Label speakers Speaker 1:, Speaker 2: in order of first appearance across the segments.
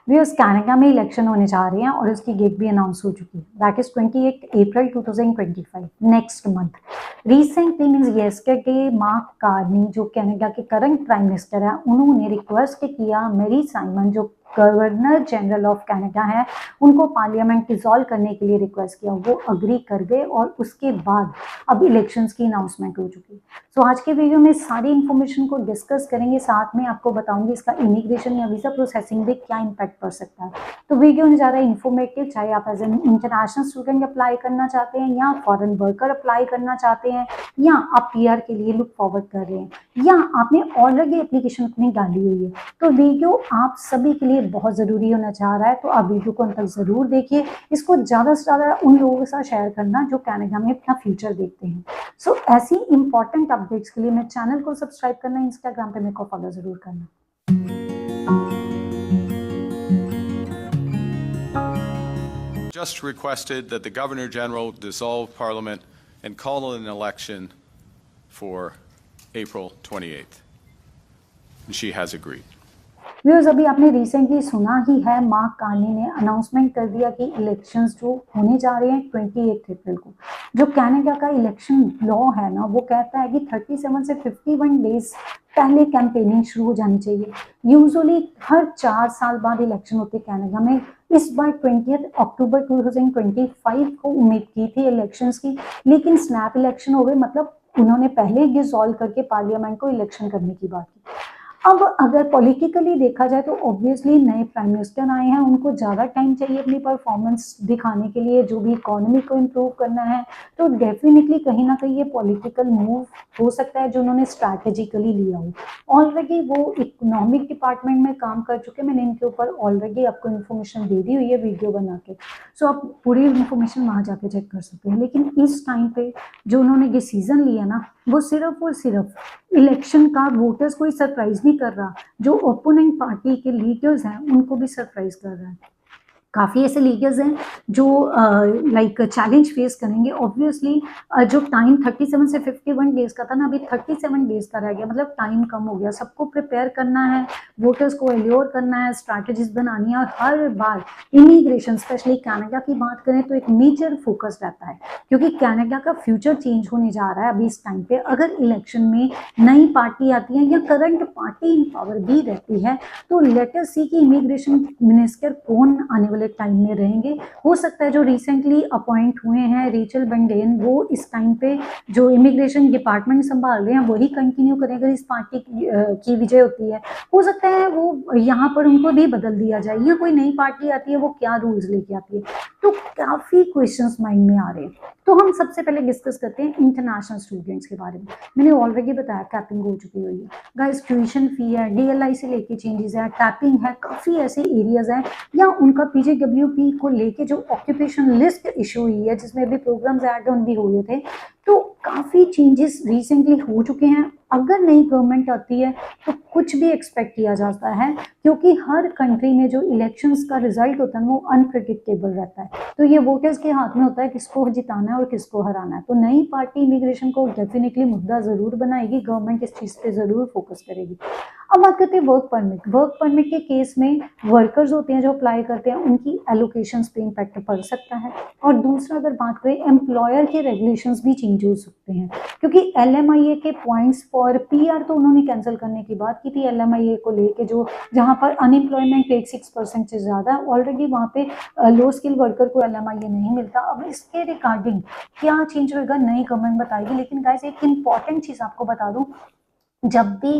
Speaker 1: Viewers, Canada में election होने जा रहे हैं और उसकी डेट भी अनाउंस हो चुकी है। That is 28 April 2025, next month. Recently means yesterday mark Carney जो कनाडा के करंट प्राइम मिनिस्टर है, उन्होंने रिक्वेस्ट किया मेरी साइमन जो गवर्नर जनरल ऑफ कनाडा है उनको पार्लियामेंट डिसॉल्व करने के लिए रिक्वेस्ट किया। वो अग्री कर गए और उसके बाद अब इलेक्शंस की अनाउंसमेंट हो चुकी है। सो आज के वीडियो में सारी इन्फॉर्मेशन को डिस्कस करेंगे, साथ में आपको बताऊंगी इसका इमिग्रेशन या वीजा प्रोसेसिंग में क्या इम्पैक्ट पड़ सकता है। तो वीडियो होने जा रहा है इन्फॉर्मेटिव, चाहे आप as an international student apply करना चाहते हैं या फॉरेन वर्कर अप्लाई करना चाहते हैं या आप पीआर के लिए लुक फॉरवर्ड कर रहे हैं या आपने ऑलरेडी एप्लीकेशन अपनी डाली हुई है, तो वीडियो आप सभी के लिए बहुत ज़रूरी होना चाह रहा है। तो आप वीडियो को अंत तक ज़रूर देखिए, इसको ज़्यादा से ज़्यादा उन लोगों के साथ शेयर करना जो कनाडा में अपना फ्यूचर देखते हैं। सो ऐसी इंपॉर्टेंट अपडेट्स के लिए मेरे चैनल को सब्सक्राइब करना, इंस्टाग्राम पे मेरे को फॉलो ज़रूर करना।
Speaker 2: Just requested that the Governor General dissolve Parliament and call an election for April 28th. And she has agreed.
Speaker 1: Viewers, अभी आपने रिसेंटली सुना ही है, मार्क कार्नी ने अनाउंसमेंट कर दिया कि इलेक्शंस जो होने जा रहे हैं 28 अप्रैल को। जो कनाडा का इलेक्शन लॉ है ना, वो कहता है कि 37 से 51 डेज पहले कैंपेनिंग शुरू हो जानी चाहिए। यूजुअली हर 4 साल बाद इलेक्शन होते कनाडा में। इस बार 20 अक्टूबर 2025 को उम्मीद की थी इलेक्शंस की, लेकिन स्नैप इलेक्शन हो गए, मतलब उन्होंने पहले ही डिसॉल्व करके पार्लियामेंट को इलेक्शन करने की बात की। अब अगर पॉलिटिकली देखा जाए तो ऑब्वियसली नए प्राइम मिनिस्टर आए हैं, उनको ज़्यादा टाइम चाहिए अपनी परफॉर्मेंस दिखाने के लिए, जो भी इकोनॉमी को इम्प्रूव करना है। तो डेफिनेटली कहीं ना कहीं ये पॉलिटिकल मूव हो सकता है जो उन्होंने स्ट्रैटेजिकली लिया हो। ऑलरेडी वो इकोनॉमिक डिपार्टमेंट में काम कर चुके, मैंने इनके ऊपर ऑलरेडी आपको इन्फॉर्मेशन दे दी हुई है वीडियो बना के, सो आप पूरी इन्फॉर्मेशन वहाँ जाके चेक कर सकते हैं। लेकिन इस टाइम पे जो उन्होंने डिसीजन लिया ना, वो सिर्फ और सिर्फ इलेक्शन का वोटर्स को ही सरप्राइज नहीं कर रहा, जो ओपोनेंट पार्टी के लीडर्स हैं उनको भी सरप्राइज कर रहा है। काफ़ी ऐसे लीडर्स हैं जो लाइक चैलेंज फेस करेंगे। ऑब्वियसली जो टाइम 37 से 51 डेज का था ना, अभी 37 डेज का रह गया, मतलब टाइम कम हो गया। सबको प्रिपेयर करना है, वोटर्स को एल्योर करना है, स्ट्रैटेजीज बनानी है। और हर बार इमिग्रेशन, स्पेशली कनाडा की बात करें तो एक मेजर फोकस रहता है, क्योंकि कनाडा का फ्यूचर चेंज होने जा रहा है अभी इस टाइम पे। अगर इलेक्शन में नई पार्टी आती है या करंट पार्टी इन पावर भी रहती है, तो लेट अस सी कि इमिग्रेशन मिनिस्टर कौन आने वाले टाइम में रहेंगे। हो सकता है जो रिसेंटली अपॉइंट हुए हैं रेचल वैन डेन, वो इस टाइम पे जो इमिग्रेशन डिपार्टमेंट संभाल रहे हैं वही कंटिन्यू करेंगे। इस पार्टी की विजय होती है, हो सकता है वो यहाँ पर उनको भी बदल दिया जाए, या कोई नई पार्टी आती है वो क्या रूल्स लेके आती है। तो काफी क्वेश्चंस माइंड में आ रहे हैं। तो हम सबसे पहले डिस्कस करते हैं इंटरनेशनल स्टूडेंट्स के बारे में। मैंने ऑलरेडी बताया कैपिंग हो चुकी हुई है गाइस, ट्यूशन फी है, डीएलआई से लेके चेंजेस है, टैपिंग है, काफी ऐसे एरियाज हैं, या उनका पीजेडब्ल्यूपी को लेके जो ऑक्यूपेशन लिस्ट इशू हुई है जिसमें भी प्रोग्राम्स ऐड ऑन भी हुए थे, तो काफी चेंजेस रिसेंटली हो चुके हैं। अगर नई गवर्नमेंट आती है तो कुछ भी एक्सपेक्ट किया जाता है, क्योंकि हर कंट्री में जो इलेक्शंस का रिजल्ट होता है वो अनप्रेडिक्टेबल रहता है। तो ये वोटर्स के हाथ में होता है किसको जिताना है और किसको हराना है। तो नई पार्टी इमिग्रेशन को डेफिनेटली मुद्दा जरूर बनाएगी, गवर्नमेंट इस चीज पे जरूर फोकस करेगी। अब बात करते हैं वर्क परमिट। वर्क परमिट के केस में वर्कर्स होते हैं जो अप्लाई करते हैं, उनकी एलोकेशंस पे इम्पैक्ट पड़ सकता है। और दूसरा अगर बात करें, एम्प्लॉयर के रेगुलेशंस भी चेंज हो सकते हैं, क्योंकि एलएमआईए के पॉइंट्स फॉर पीआर तो उन्होंने कैंसिल करने की बात की थी। एलएमआईए को लेके जो जहां पर अनएम्प्लॉयमेंट रेट 6% से ज्यादा है, ऑलरेडी वहां पे लो स्किल वर्कर को एलएमआईए नहीं मिलता। अब इसके रिगार्डिंग क्या चेंज होगा नई गवर्नमेंट बताएगी। लेकिन गाइस एक इंपॉर्टेंट चीज आपको बता दूं, जब भी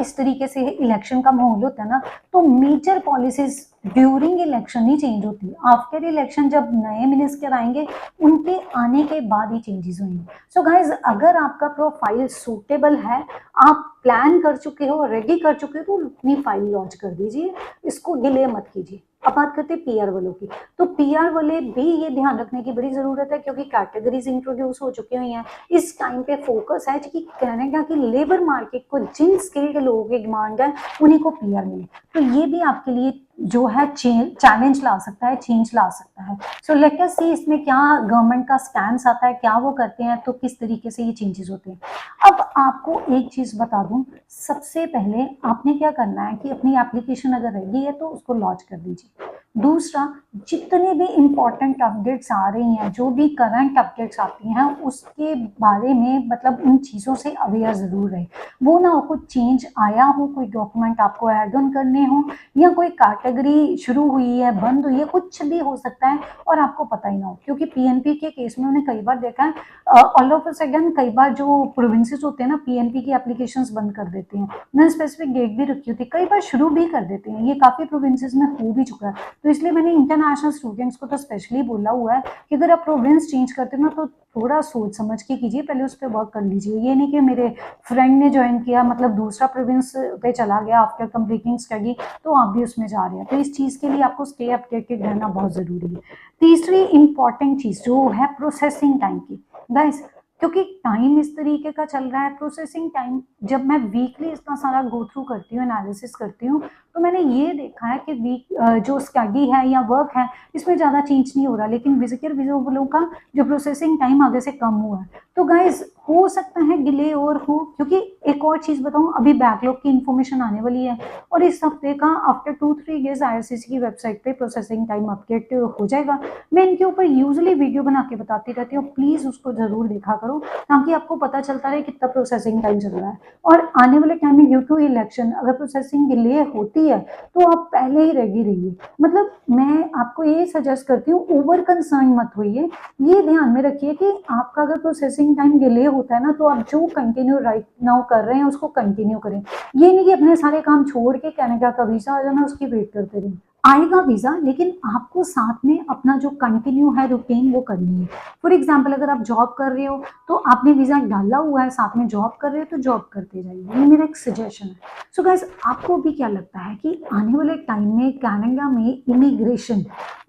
Speaker 1: इस तरीके से इलेक्शन का माहौल होता है ना, तो मेजर पॉलिसीज ड्यूरिंग इलेक्शन नहीं चेंज होती। आफ्टर इलेक्शन जब नए मिनिस्टर आएंगे उनके आने के बाद ही चेंजेस होंगे। सो गाइज, अगर आपका प्रोफाइल सूटेबल है, आप प्लान कर चुके हो, रेडी कर चुके हो, तो अपनी फाइल लॉन्च कर दीजिए, इसको डिले मत कीजिए। अब बात करते हैं पीआर वालों की। तो पीआर वाले भी ये ध्यान रखने की बड़ी जरूरत है, क्योंकि कैटेगरीज इंट्रोड्यूस हो चुकी हुई हैं। इस टाइम पे फोकस है कि कनाडा की लेबर मार्केट को जिन स्किल्ड लोगों की डिमांड है उन्हीं को पीआर मिले। तो ये भी आपके लिए जो है चैलेंज ला सकता है, चेंज ला सकता है। सो लेट अस सी इसमें क्या गवर्नमेंट का स्टैंड आता है, क्या वो करते हैं, तो किस तरीके से ये चेंजेस होते हैं। अब आपको एक चीज बता दूं, सबसे पहले आपने क्या करना है कि अपनी एप्लीकेशन अगर रेडी है तो उसको लॉन्च कर दीजिए। दूसरा, जितने भी इंपॉर्टेंट अपडेट्स आ रही हैं, जो भी करंट अपडेट्स आती हैं, उसके बारे में मतलब उन चीज़ों से अवेयर ज़रूर रहे। वो ना हो कुछ चेंज आया हो, कोई डॉक्यूमेंट आपको ऐड ऑन करने हो, या कोई कैटेगरी शुरू हुई है, बंद हुई है, कुछ भी हो सकता है और आपको पता ही ना हो। क्योंकि पीएनपी के केस में उन्हें कई बार देखा है, ऑल ऑफ अ सडन कई बार जो प्रोविंसेस होते हैं ना, पीएनपी की एप्लीकेशंस बंद कर देते हैं। उन्होंने स्पेसिफिक डेट भी रखी होती है, कई बार शुरू भी कर देते हैं। ये काफ़ी प्रोविंसेस में हो भी चुका है। तो इसलिए मैंने इंटरनेशनल स्टूडेंट्स को तो स्पेशली बोला हुआ है कि अगर आप प्रोविंस चेंज करते हो ना, तो थोड़ा सोच समझ के कीजिए, पहले उस पर वर्क कर लीजिए। ये नहीं कि मेरे फ्रेंड ने ज्वाइन किया, मतलब दूसरा प्रोविंस पे चला गया आफ्टर कंप्लीटिंग स्टडी, तो आप भी उसमें जा रहे हैं। तो इस चीज़ के लिए आपको स्टे अपडेटेड रहना बहुत ज़रूरी है। तीसरी इंपॉर्टेंट चीज़ जो है प्रोसेसिंग टाइम की, गाइस, क्योंकि टाइम इस तरीके का चल रहा है, प्रोसेसिंग टाइम, जब मैं वीकली इतना सारा गो थ्रू करती हूँ, एनालिसिस करती हूँ, तो मैंने ये देखा है कि जो स्टडी है या वर्क है, इसमें ज़्यादा चेंज नहीं हो रहा, लेकिन विजिटर विजिबलों का जो प्रोसेसिंग टाइम आगे से कम हुआ है। तो गाइज हो सकता है डिले और हो, क्योंकि एक और चीज़ बताऊँ, अभी बैकलॉग की इन्फॉर्मेशन आने वाली है और इस हफ्ते का आफ्टर 2-3 डेज आईआरसीसी की वेबसाइट पे प्रोसेसिंग टाइम अपडेट हो जाएगा। मैं इनके ऊपर यूजली वीडियो बना के बताती रहती हूँ, प्लीज़ उसको ज़रूर देखा करो, ताकि आपको पता चलता रहे कितना प्रोसेसिंग टाइम चल रहा है। और आने वाले टाइम में ड्यू टू इलेक्शन अगर प्रोसेसिंग डिले होती है तो आप पहले ही रेडी रहिए। मतलब मैं आपको ये सजेस्ट करती हूँ, ओवर कंसर्न मत होइए। ये ध्यान में रखिए कि आपका अगर प्रोसेसिंग टाइम डिले होता है ना, तो आप जो कंटिन्यू राइट नाउ कर रहे हैं उसको कंटिन्यू करें। ये नहीं कि अपने सारे काम छोड़ के कनाडा का वीजा आ जाना उसकी वेट करते रहें। आएगा वीजा, लेकिन आपको साथ में अपना जो कंटिन्यू है रूटीन वो करनी है। फॉर एग्जाम्पल, अगर आप जॉब कर रहे हो तो आपने वीजा डाला हुआ है, साथ में जॉब कर रहे हो तो जॉब करते जाइए। ये मेरा एक सजेशन है। सो गाइस, आपको भी क्या लगता है कि आने वाले टाइम में कनाडा में इमिग्रेशन,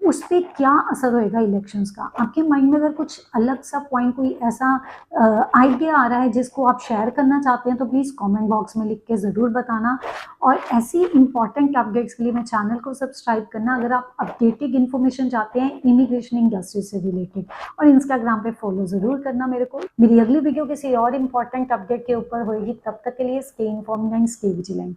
Speaker 1: उस पर क्या असर होएगा इलेक्शंस का? आपके माइंड में अगर कुछ अलग सा पॉइंट, कोई ऐसा आइडिया आ रहा है जिसको आप शेयर करना चाहते हैं, तो प्लीज़ कमेंट बॉक्स में लिख के ज़रूर बताना। और ऐसी इंपॉर्टेंट अपडेट्स के लिए मैं चैनल को सब्सक्राइब करना, अगर आप अपडेटेड इन्फॉर्मेशन चाहते हैं इमिग्रेशन इंडस्ट्री से रिलेटेड। और इंस्टाग्राम पे फॉलो ज़रूर करना मेरे को। मेरी अगली वीडियो किसी और इंपॉर्टेंट अपडेट के ऊपर होगी, तब तक के लिए stay informed and stay vigilant.